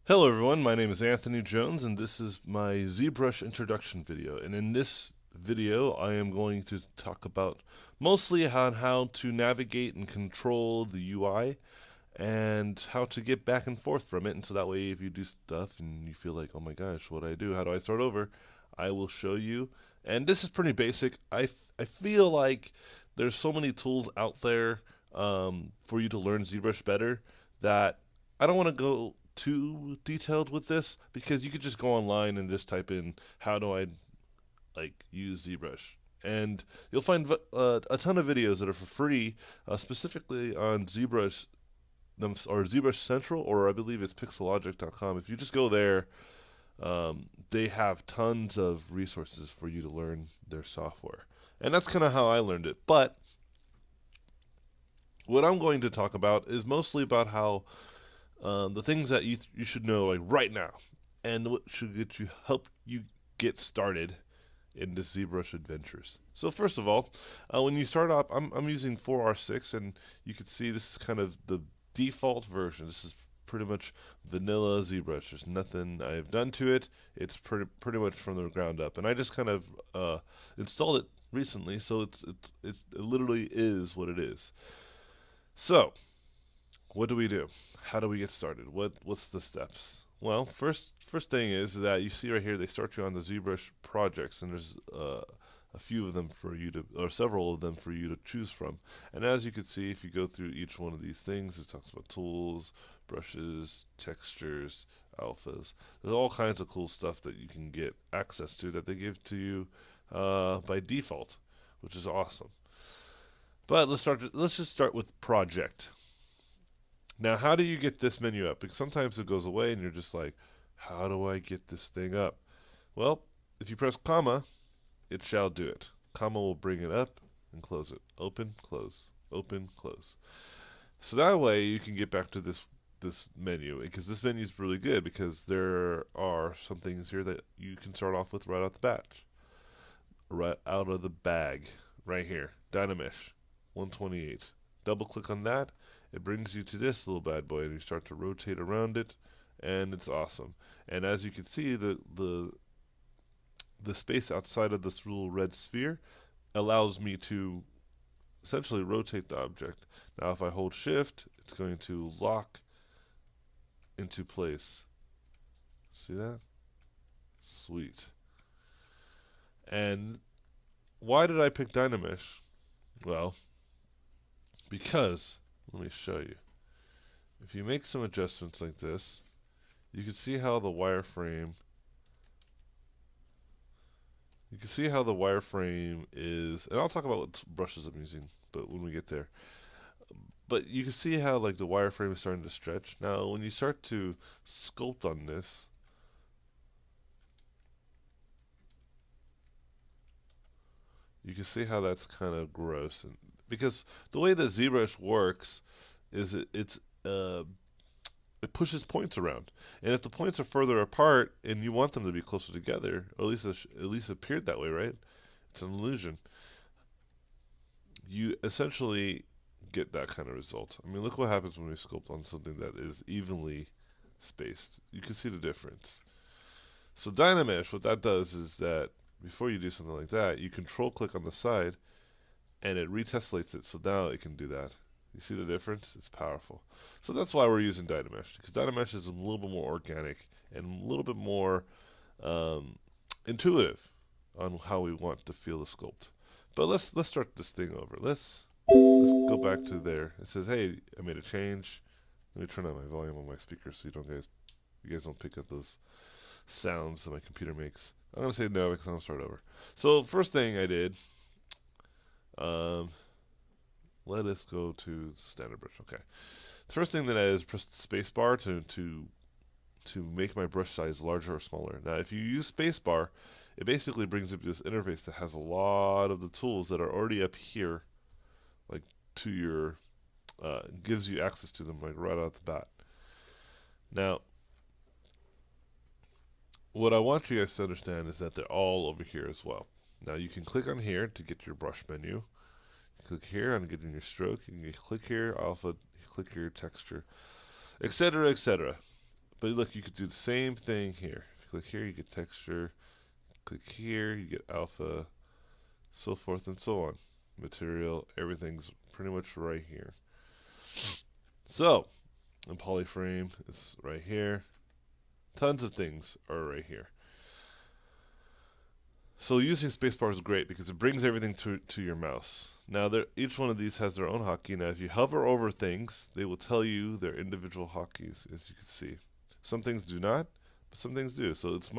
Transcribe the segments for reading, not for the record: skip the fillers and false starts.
Hello everyone, my name is Anthony Jones and this is my ZBrush introduction video. And in this video I am going to talk about mostly how to navigate and control the UI and how to get back and forth from it. And so that way if you do stuff and you feel like, oh my gosh, what do I do? How do I start over? I will show you. And this is pretty basic. I feel like there's so many tools out there for you to learn ZBrush better that I don't want to go too detailed with this because you could just go online and just type in how do I use ZBrush, and you'll find a ton of videos that are for free, specifically on ZBrush or ZBrush Central, or I believe it's Pixelogic.com. If you just go there, they have tons of resources for you to learn their software, and that's kind of how I learned it. But what I'm going to talk about is mostly about how the things that you should know like right now, and what should help you get started in the ZBrush adventures. So first of all, when you start up, I'm using 4R6, and you can see this is kind of the default version. This is pretty much vanilla ZBrush. There's nothing I've done to it. It's pretty much from the ground up, and I just kind of installed it recently, so it literally is what it is. So what do we do? How do we get started? What's the steps? Well, first thing is that you see right here they start you on the ZBrush projects, and there's a few of them for you to, or several of them for you to choose from. And as you can see, if you go through each one of these things, it talks about tools, brushes, textures, alphas. There's all kinds of cool stuff that you can get access to that they give to you by default, which is awesome. But let's just start with project. Now, how do you get this menu up? Because sometimes it goes away and you're just like, how do I get this thing up? Well, if you press comma, it shall do it. Comma will bring it up and close it. Open, close, open, close. So that way you can get back to this menu, because this menu is really good because there are some things here that you can start off with right out the batch. Right out of the bag, right here. Dynamesh 128. Double click on that, it brings you to this little bad boy, and you start to rotate around it, and it's awesome. And as you can see, the space outside of this little red sphere allows me to essentially rotate the object. Now, if I hold Shift, it's going to lock into place. See that? Sweet. And why did I pick Dynamesh? Well, because let me show you. If you make some adjustments like this, you can see how the wireframe is, and I'll talk about what brushes I'm using, but when we get there. But you can see how like the wireframe is starting to stretch. Now, when you start to sculpt on this, you can see how that's kind of gross, and because the way that ZBrush works is uh, it pushes points around, and if the points are further apart and you want them to be closer together, or at least appeared that way, right? It's an illusion. You essentially get that kind of result. I mean, look what happens when we sculpt on something that is evenly spaced. You can see the difference. So Dynamesh, what that does is that before you do something like that, you control click on the side and it retesslates it, so now it can do that. You see the difference? It's powerful. So that's why we're using Dynamesh, because Dynamesh is a little bit more organic and a little bit more um, intuitive on how we want to feel the sculpt. But let's start this thing over. Let's go back to there. It says, "Hey, I made a change." Let me turn on my volume on my speaker so you guys don't pick up those sounds that my computer makes. I'm gonna say no because I'm gonna start over. So first thing I did, um, let us go to standard brush. Okay. The first thing that I did is press the space bar to make my brush size larger or smaller. Now, if you use spacebar, it basically brings up this interface that has a lot of the tools that are already up here, like to your, gives you access to them like right out the bat. Now, what I want you guys to understand is that they're all over here as well. Now, you can click on here to get your brush menu. Click here on getting your stroke. You can click here, alpha, click here, texture, etc., etc. But look, you could do the same thing here. If you click here, you get texture. Click here, you get alpha, so forth and so on. Material, everything's pretty much right here. So, and polyframe is right here. Tons of things are right here. So using spacebar is great because it brings everything to your mouse. Now, each one of these has their own hotkey. Now, if you hover over things, they will tell you their individual hotkeys, as you can see. Some things do not, but some things do. So it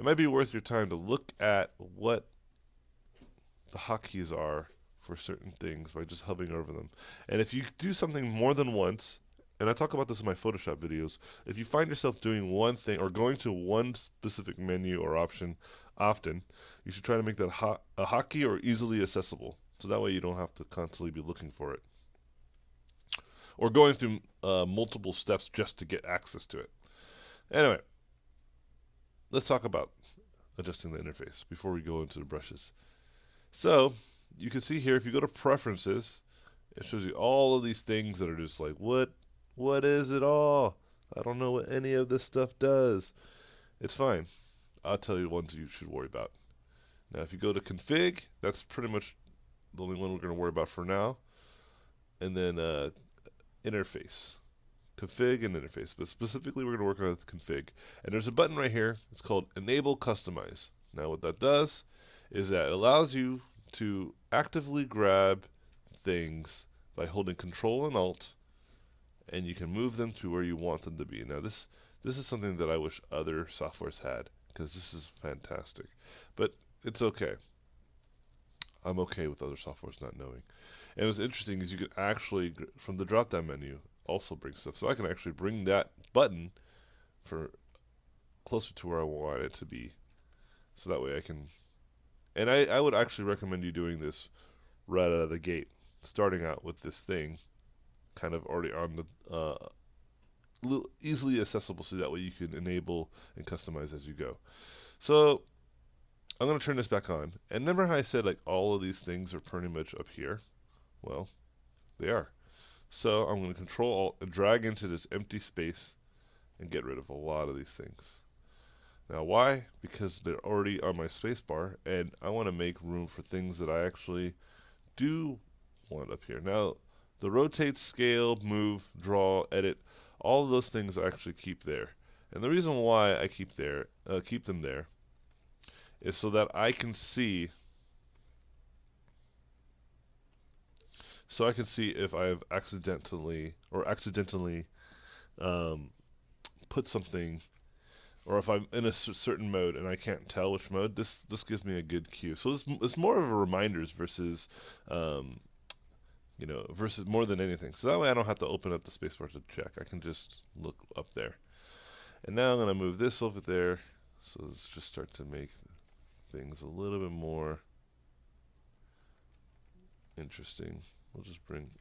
might be worth your time to look at what the hotkeys are for certain things by just hovering over them. And if you do something more than once, and I talk about this in my Photoshop videos, if you find yourself doing one thing or going to one specific menu or option often, you should try to make that a hotkey or easily accessible. So that way you don't have to constantly be looking for it. Or going through multiple steps just to get access to it. Anyway, let's talk about adjusting the interface before we go into the brushes. So, you can see here, if you go to Preferences, it shows you all of these things that are just like, what is it all? I don't know what any of this stuff does. It's fine. I'll tell you ones you should worry about. Now, if you go to Config, that's pretty much the only one we're going to worry about for now. And then Interface. Config and Interface. But specifically, we're going to work on Config. And there's a button right here. It's called Enable Customize. Now, what that does is that it allows you to actively grab things by holding Control and Alt, and you can move them to where you want them to be. Now, this is something that I wish other softwares had, because this is fantastic. But it's okay. I'm okay with other softwares not knowing. And what's interesting is you can actually, from the drop-down menu, also bring stuff. So I can actually bring that button for closer to where I want it to be. So that way I can... And I would actually recommend you doing this right out of the gate, starting out with this thing kind of already on the easily accessible, so that way you can enable and customize as you go. So I'm going to turn this back on. And remember how I said like all of these things are pretty much up here? Well, they are. So I'm going to Control Alt and drag into this empty space and get rid of a lot of these things. Now, why? Because they're already on my spacebar, and I want to make room for things that I actually do want up here. Now, the rotate, scale, move, draw, edit, all of those things I actually keep there. And the reason why I keep them there is so that I can see if I have accidentally put something, or if I'm in a certain mode and I can't tell which mode. This gives me a good cue. So it's more of a reminders versus versus more than anything. So that way I don't have to open up the spacebar to check. I can just look up there. And now I'm going to move this over there. So let's just start to make things a little bit more interesting. We'll just bring...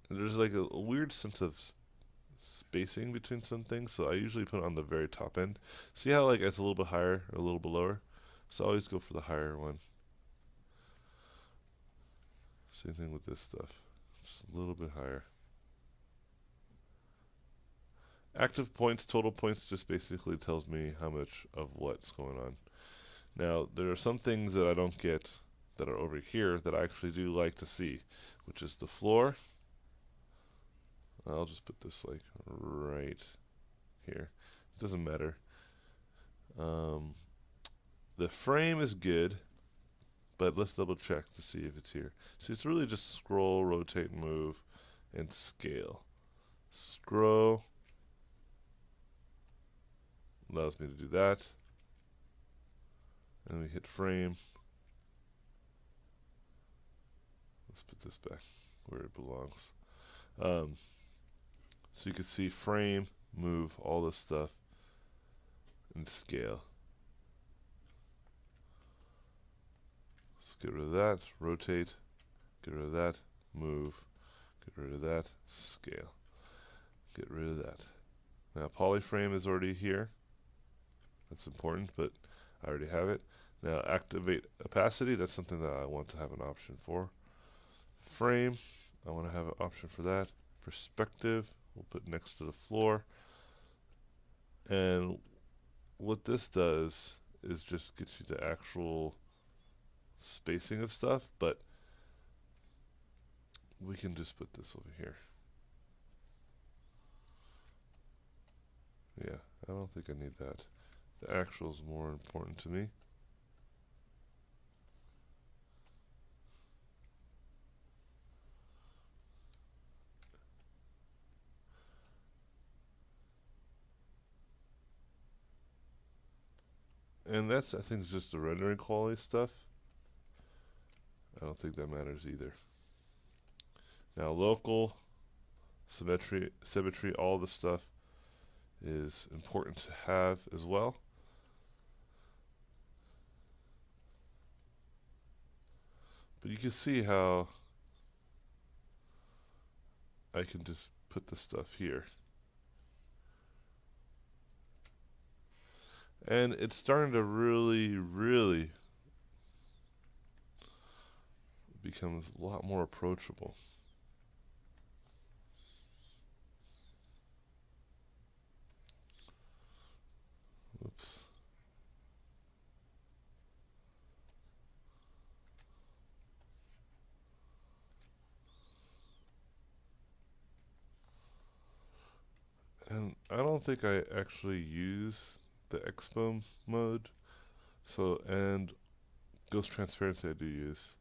There's like a weird sense of spacing between some things, so I usually put it on the very top end. See how like it's a little bit higher or a little bit lower? So I always go for the higher one. Same thing with this stuff. Just a little bit higher. Active points, total points just basically tells me how much of what's going on. Now, there are some things that I don't get that are over here that I actually do like to see, which is the floor. I'll just put this like right here. It doesn't matter. The frame is good, but let's double check to see if it's here. So it's really just scroll, rotate, move, and scale. Scroll allows me to do that. And we hit frame. Let's put this back where it belongs. So you can see frame, move, all this stuff, and scale. Let's get rid of that, rotate, get rid of that, move, get rid of that, scale, get rid of that. Now polyframe is already here. That's important, but I already have it. Now activate opacity, that's something that I want to have an option for. Frame, I want to have an option for that. perspective. We'll put next to the floor. And what this does is just get you the actual spacing of stuff, but we can just put this over here. Yeah, I don't think I need that. The actual is more important to me. And that's, I think, just the rendering quality stuff. I don't think that matters either. Now, local, symmetry, all this stuff is important to have as well. But you can see how I can just put this stuff here. And it's starting to really become a lot more approachable. Oops. And I don't think I actually use the expo mode. So, and ghost transparency I do use.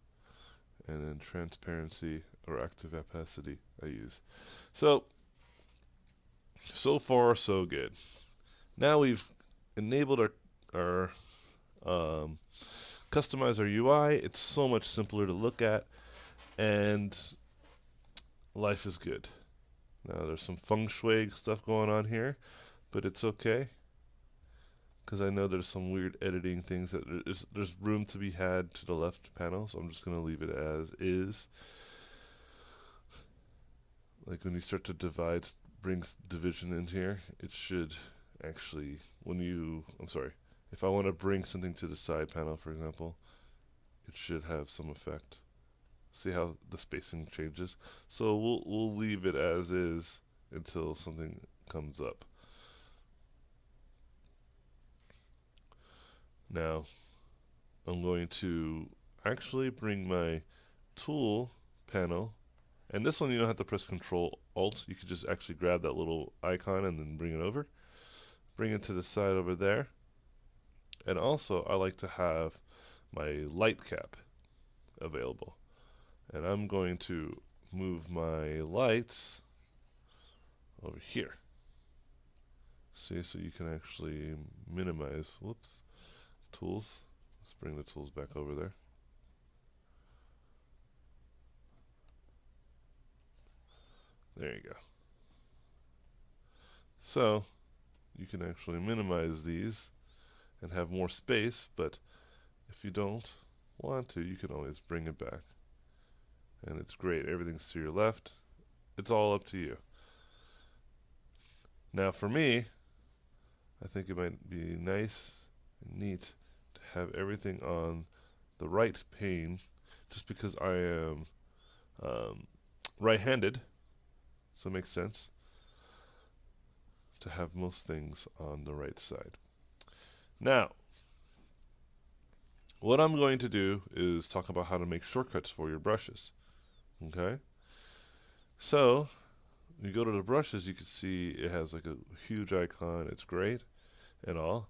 And then transparency or active opacity I use. So far so good. Now we've enabled our customize our UI. It's so much simpler to look at, and life is good. Now there's some feng shui stuff going on here, but it's okay, because I know there's some weird editing things that there's room to be had to the left panel, so I'm just going to leave it as is. Like when you start to divide, brings division in here, it should actually, if I want to bring something to the side panel, for example, it should have some effect. See how the spacing changes? So we'll leave it as is until something comes up. Now I'm going to actually bring my tool panel, and this one you don't have to press Control Alt. You could just actually grab that little icon and then bring it over. Bring it to the side over there. And also I like to have my light cap available. And I'm going to move my lights over here. See, so you can actually minimize, whoops, tools. Let's bring the tools back over there. There you go. So you can actually minimize these and have more space, but if you don't want to, you can always bring it back. And it's great. Everything's to your left. It's all up to you. Now for me, I think it might be nice and neat to have everything on the right pane, just because I am right-handed, so it makes sense to have most things on the right side. Now, what I'm going to do is talk about how to make shortcuts for your brushes. Okay? So, you go to the brushes, you can see it has like a huge icon. It's great and all.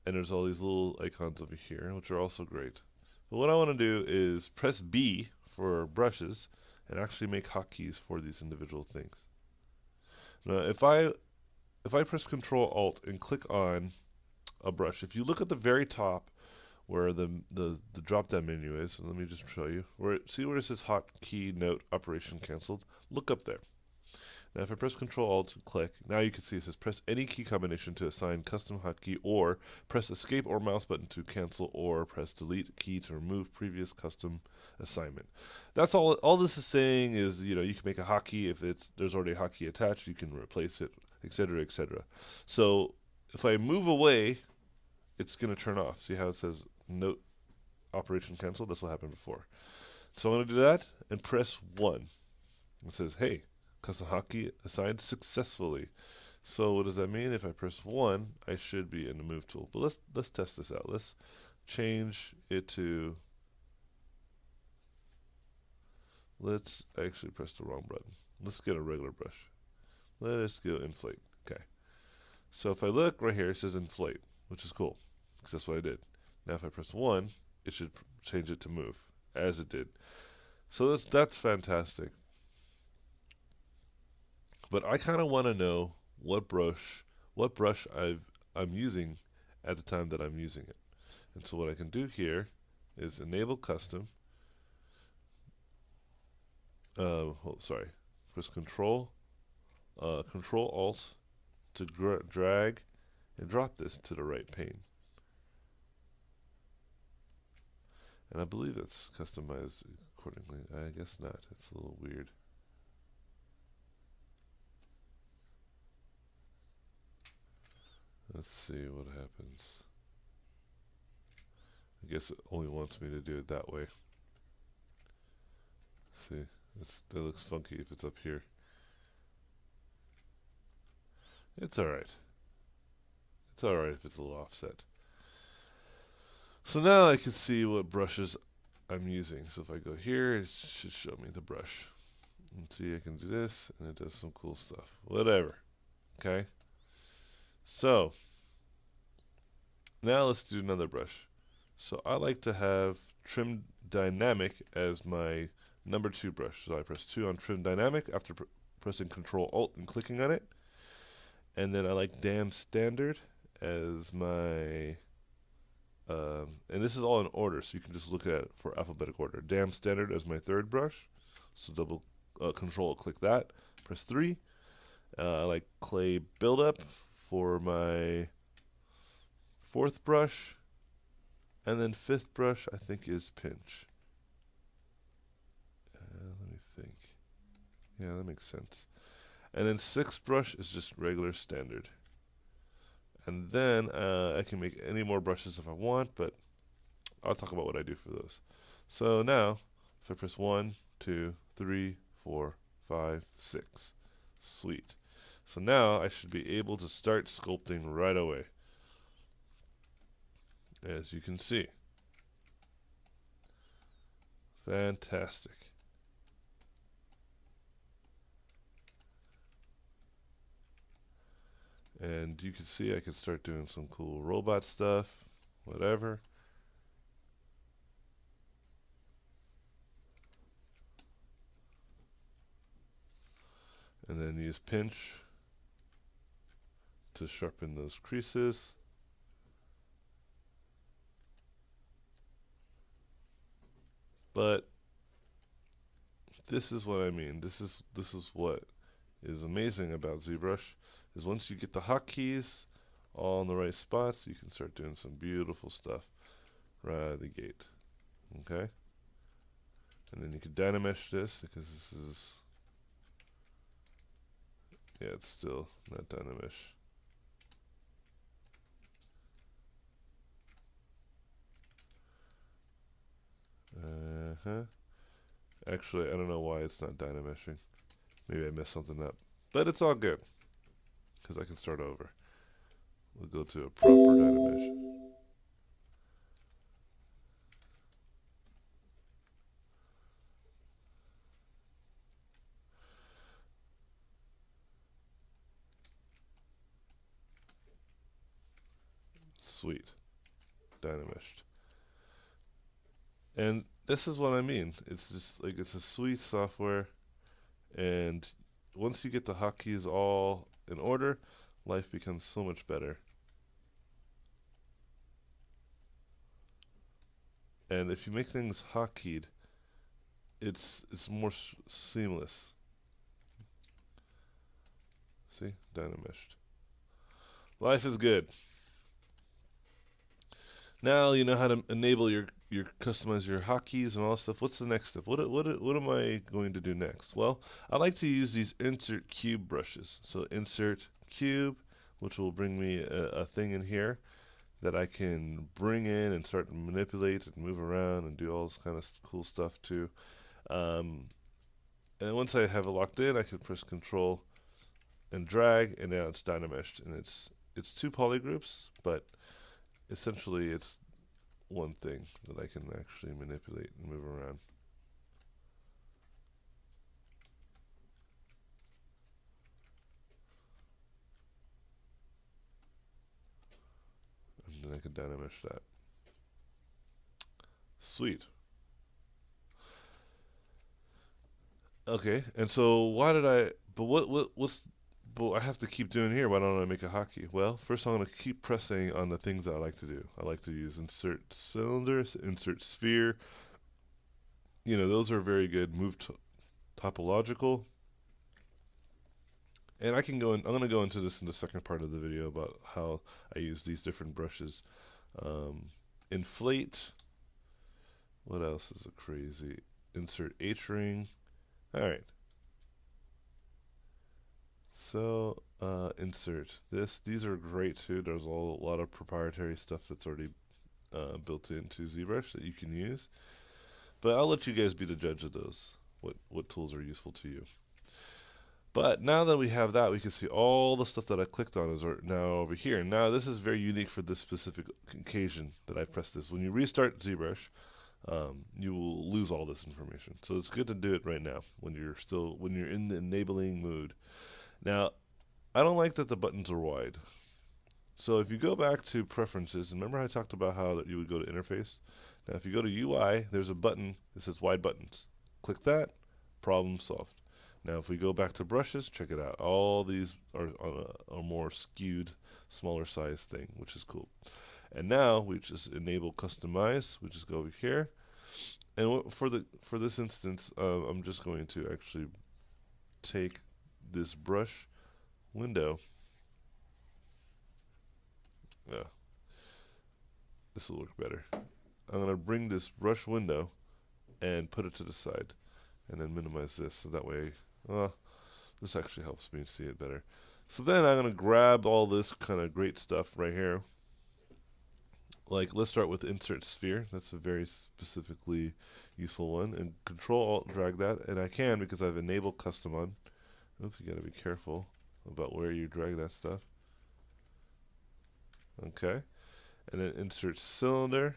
And there's all these little icons over here, which are also great. But what I want to do is press B for brushes and actually make hotkeys for these individual things. Now, if I press Control Alt and click on a brush, if you look at the very top where the drop down menu is, let me just show you. See where it says hotkey note operation canceled? Look up there. Now if I press Control Alt and click, now you can see it says press any key combination to assign custom hotkey, or press Escape or mouse button to cancel, or press Delete key to remove previous custom assignment. That's all this is saying is, you can make a hotkey if there's already a hotkey attached, you can replace it, etc., etc. So if I move away, it's going to turn off. See how it says note operation cancel? That's what happened before. So I'm going to do that and press 1. It says, hey, custom hotkey assigned successfully. So what does that mean? If I press 1, I should be in the move tool. But let's test this out. Let's change it to, let's actually press the wrong button. Let's get a regular brush. Let us go inflate. Okay. So if I look right here, it says inflate, which is cool, because that's what I did. Now if I press 1, it should change it to move, as it did. So that's fantastic. But I kind of want to know what brush I'm using at the time that I'm using it. And so what I can do here is enable custom. Sorry, press Control Alt to drag and drop this to the right pane. And I believe it's customized accordingly. I guess not. It's a little weird. Let's see what happens. I guess it only wants me to do it that way. See, that looks funky if it's up here. It's alright. It's alright if it's a little offset. So now I can see what brushes I'm using. So if I go here, it should show me the brush. And see, I can do this, and it does some cool stuff. Whatever. Okay? So, now let's do another brush. So I like to have Trim Dynamic as my number 2 brush. So I press 2 on Trim Dynamic after pressing Control Alt and clicking on it. And then I like Dam Standard as my, and this is all in order, so you can just look at it for alphabetic order. Dam Standard as my 3rd brush. So double Control click that. Press 3. I like Clay Buildup for my 4th brush. And then 5th brush, I think, is Pinch. Let me think. Yeah, that makes sense. And then 6th brush is just regular standard. And then I can make any more brushes if I want, but I'll talk about what I do for those. So now, if I press 1, 2, 3, 4, 5, 6. Sweet. So now I should be able to start sculpting right away. As you can see. Fantastic. And you can see I can start doing some cool robot stuff, whatever. And then use pinch to sharpen those creases. But this is what I mean. This is what is amazing about ZBrush, is once you get the hotkeys all in the right spots, you can start doing some beautiful stuff right out of the gate. Okay? And then you can Dynamesh this, because this is, yeah, it's still not Dynamesh. Actually, I don't know why it's not Dynameshing. Maybe I messed something up. But it's all good, because I can start over. We'll go to a proper Dynamesh. Sweet. Dynameshed. And this is what I mean. It's just like, it's a sweet software, and once you get the hotkeys all in order, life becomes so much better. And if you make things hotkeyed, it's more seamless. See? Dynameshed. Life is good. Now you know how to enable your customize your hotkeys and all that stuff. What's the next step? What am I going to do next? Well, I like to use these insert cube brushes. So insert cube, which will bring me a thing in here that I can bring in and start to manipulate and move around and do all this kind of cool stuff too. And once I have it locked in, I can press Control and drag, and now it's Dynameshed, and it's two polygroups, but essentially it's one thing that I can actually manipulate and move around. And then I can Dynamesh that. Sweet. Okay, and so why did I? But what's? But I have to keep doing here. Why don't I make a hotkey? Well, first I'm going to keep pressing on the things that I like to do. I like to use insert cylinders, insert sphere. You know, those are very good. Move topological. And I can go in. I'm going to go into this in the second part of the video about how I use these different brushes. Um, inflate. What else is a crazy? Insert H ring. All right. So insert this. These are great too. There's a lot of proprietary stuff that's already built into ZBrush that you can use. But I'll let you guys be the judge of those. What tools are useful to you. But now that we have that, we can see all the stuff that I clicked on is now over here. Now this is very unique for this specific occasion that I pressed this. When you restart ZBrush, you will lose all this information. So it's good to do it right now when you're in the enabling mood. Now, I don't like that the buttons are wide. So if you go back to preferences, and remember I talked about how that you would go to interface? Now if you go to UI, there's a button that says wide buttons. Click that, problem solved. Now if we go back to brushes, check it out. All these are on a more skewed, smaller size thing, which is cool. And now we just enable customize. We just go over here. And for this instance, I'm just going to actually take this brush window. Yeah, this will look better. I'm going to bring this brush window and put it to the side, and then minimize this so that way, this actually helps me see it better. So then I'm going to grab all this kind of great stuff right here. Like, let's start with insert sphere. That's a very specifically useful one. And Control Alt drag that, and I can because I've enabled custom on. Oops, you got to be careful about where you drag that stuff. Okay, and then insert cylinder,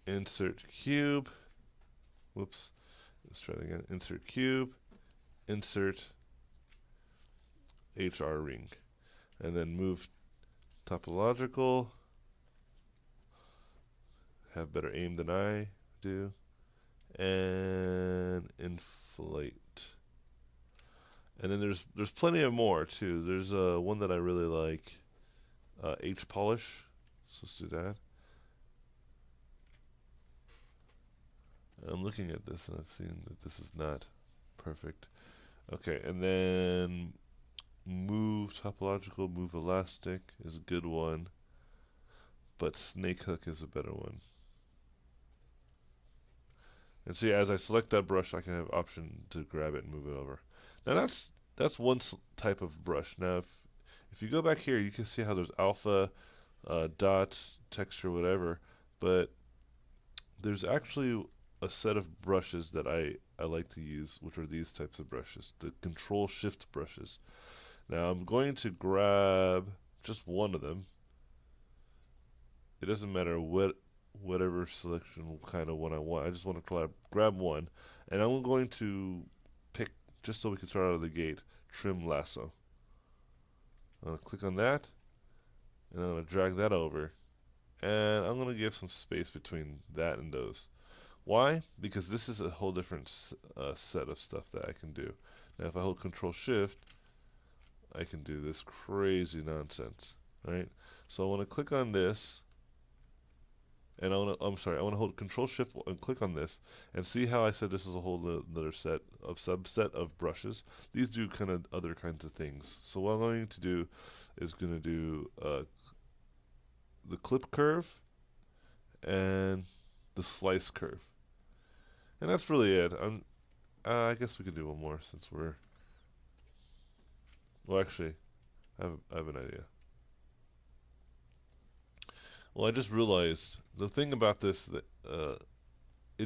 insert cube. Whoops, let's try it again. Insert cube, insert HR ring, and then move topological. Have better aim than I do, and inflate. And then there's plenty of more too. There's one that I really like, H polish. So let's do that. I'm looking at this and I've seen that this is not perfect. Okay, and then move topological, move elastic is a good one, but snake hook is a better one. And see, as I select that brush, I can have option to grab it and move it over. Now that's one type of brush. Now if you go back here, you can see how there's alpha, dots, texture, whatever, but there's actually a set of brushes that I like to use, which are these types of brushes, the Control Shift brushes. Now I'm going to grab just one of them. It doesn't matter whatever selection kind of one I want. I just want to grab one, and I'm going to pick, just so we can start out of the gate, Trim Lasso. I'm going to click on that, and I'm going to drag that over, and I'm going to give some space between that and those. Why? Because this is a whole different set of stuff that I can do. Now if I hold Control Shift, I can do this crazy nonsense, right? So I want to click on this, and I want to hold Control Shift and click on this, and see how I said this is a whole other subset of brushes. These do kind of other kinds of things. So what I'm going to do is going to do the clip curve and the slice curve, and that's really it. I guess we could do one more since we're. Well, actually, I have an idea. Well, I just realized the thing about this that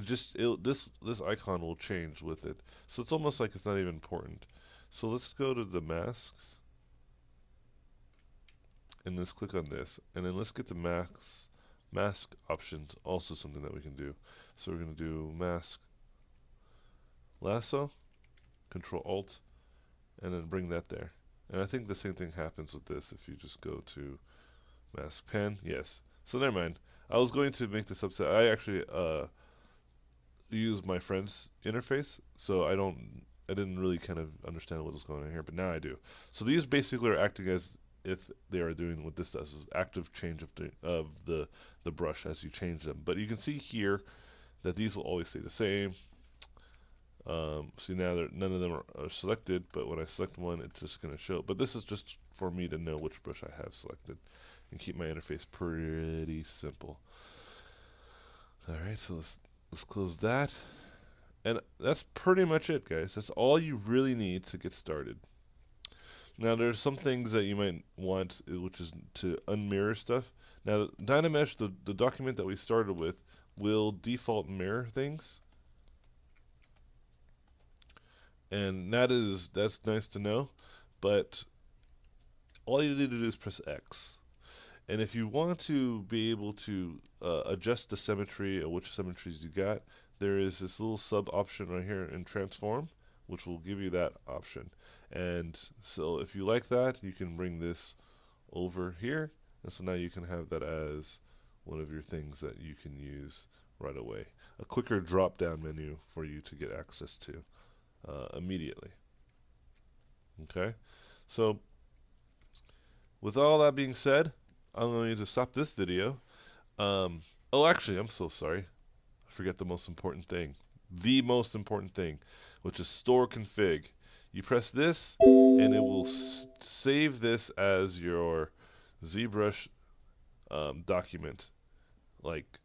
this icon will change with it. So it's almost like it's not even important. So let's go to the masks and let's click on this, and then let's get the mask options, also something that we can do. So we're going to do mask lasso, Control Alt, and then bring that there. And I think the same thing happens with this if you just go to mask pen. Yes. So never mind. I was going to make this upset. I actually use my friend's interface, so I didn't really kind of understand what was going on here, but now I do. So these basically are acting as if they are doing what this does, is active change of the brush as you change them. But you can see here that these will always stay the same. See now none of them are selected, but when I select one, it's just going to show. But this is just for me to know which brush I have selected and keep my interface pretty simple. All right, so let's close that. And that's pretty much it, guys. That's all you really need to get started. Now, there's some things that you might want, which is to unmirror stuff. Now, Dynamesh, the document that we started with, will default mirror things. And that's nice to know. But all you need to do is press X. And if you want to be able to adjust the symmetry or which symmetries you got, there is this little sub option right here in transform, which will give you that option. And so if you like that, you can bring this over here. And so now you can have that as one of your things that you can use right away. A quicker drop down menu for you to get access to immediately. Okay? So with all that being said, I'm going to stop this video. Oh, actually, I'm so sorry. I forget the most important thing. The most important thing, which is store config. You press this, and it will save this as your ZBrush document. Like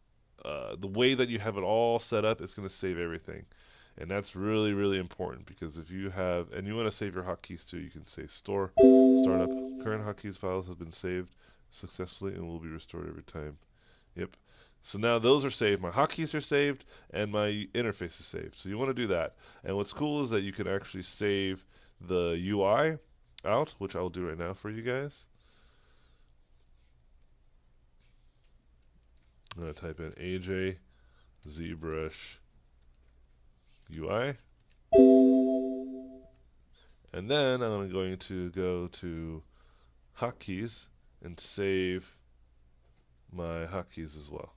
the way that you have it all set up, it's going to save everything. And that's really, really important because if you have, and you want to save your hotkeys too, you can say store, startup, current hotkeys files has been saved successfully and will be restored every time. Yep. So now those are saved. My hotkeys are saved and my interface is saved. So you want to do that. And what's cool is that you can actually save the UI out, which I'll do right now for you guys. I'm going to type in AJ ZBrush UI. And then I'm going to go to hotkeys and save my hotkeys as well.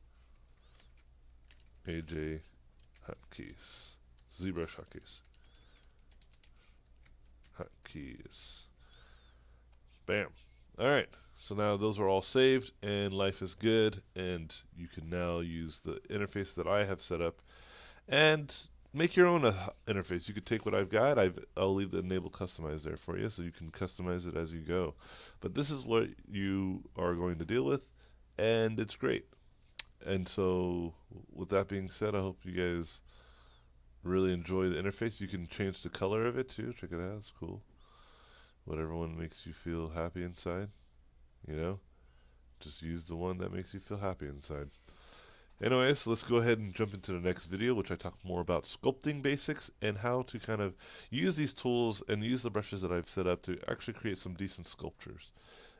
AJ hotkeys, ZBrush hotkeys, hotkeys. Bam. All right. So now those are all saved and life is good, and you can now use the interface that I have set up and make your own interface. You could take what I've got. I'll leave the enable customize there for you, so you can customize it as you go. But this is what you are going to deal with, and it's great. And so, with that being said, I hope you guys really enjoy the interface. You can change the color of it too. Check it out. It's cool. Whatever one makes you feel happy inside, you know, just use the one that makes you feel happy inside. Anyways, let's go ahead and jump into the next video, which I talk more about sculpting basics and how to kind of use these tools and use the brushes that I've set up to actually create some decent sculptures.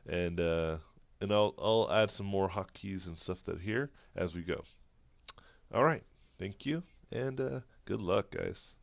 And I'll add some more hotkeys and stuff that here as we go. All right, thank you, and good luck, guys.